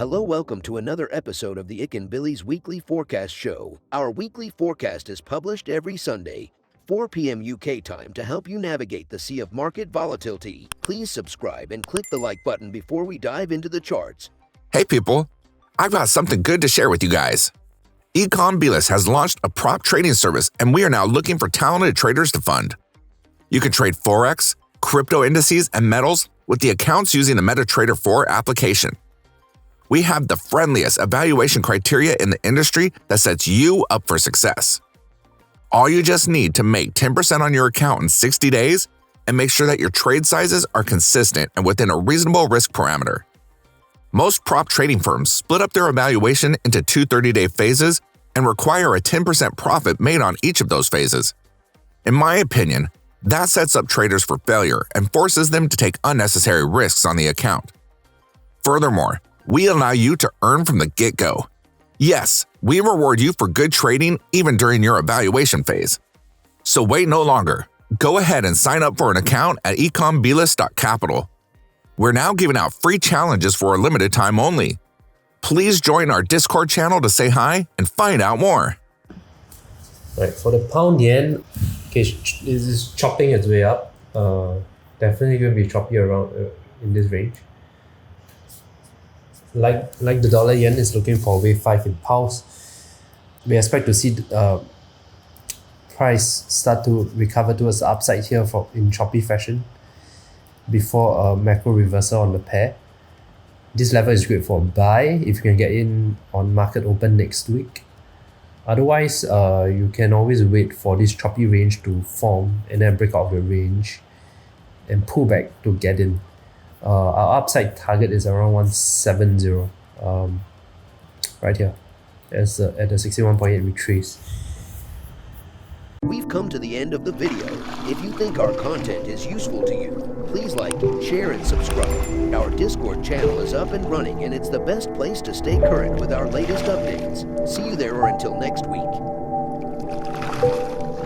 Hello, welcome to another episode of the Ikan Bilis Weekly Forecast Show. Our weekly forecast is published every Sunday, 4 p.m. UK time to help you navigate the sea of market volatility. Please subscribe and click the like button before we dive into the charts. Hey people, I've got something good to share with you guys. Bilis has launched a prop trading service and we are now looking for talented traders to fund. You can trade Forex, crypto indices, and metals with the accounts using the MetaTrader 4 application. We have the friendliest evaluation criteria in the industry that sets you up for success. All you just need to make 10% on your account in 60 days and make sure that your trade sizes are consistent and within a reasonable risk parameter. Most prop trading firms split up their evaluation into two 30-day phases and require a 10% profit made on each of those phases. In my opinion, that sets up traders for failure and forces them to take unnecessary risks on the account. Furthermore, we allow you to earn from the get-go. Yes, we reward you for good trading even during your evaluation phase. So wait no longer. Go ahead and sign up for an account at ikanbilis.capital. We're now giving out free challenges for a limited time only. Please join our Discord channel to say hi and find out more. Right, for the pound yen, okay, this is chopping its way up. Definitely going to be choppy around in this range. Like the dollar yen is looking for wave 5 in pulse. We expect to see price start to recover towards the upside here in choppy fashion before a macro reversal on the pair. This level is great for a buy if you can get in on market open next week. Otherwise, you can always wait for this choppy range to form and then break out of the range and pull back to get in. Our upside target is around 170, right here, at the 61.8 retrace. We've come to the end of the video. If you think our content is useful to you, please like, share, and subscribe. Our Discord channel is up and running, and it's the best place to stay current with our latest updates. See you there, or until next week.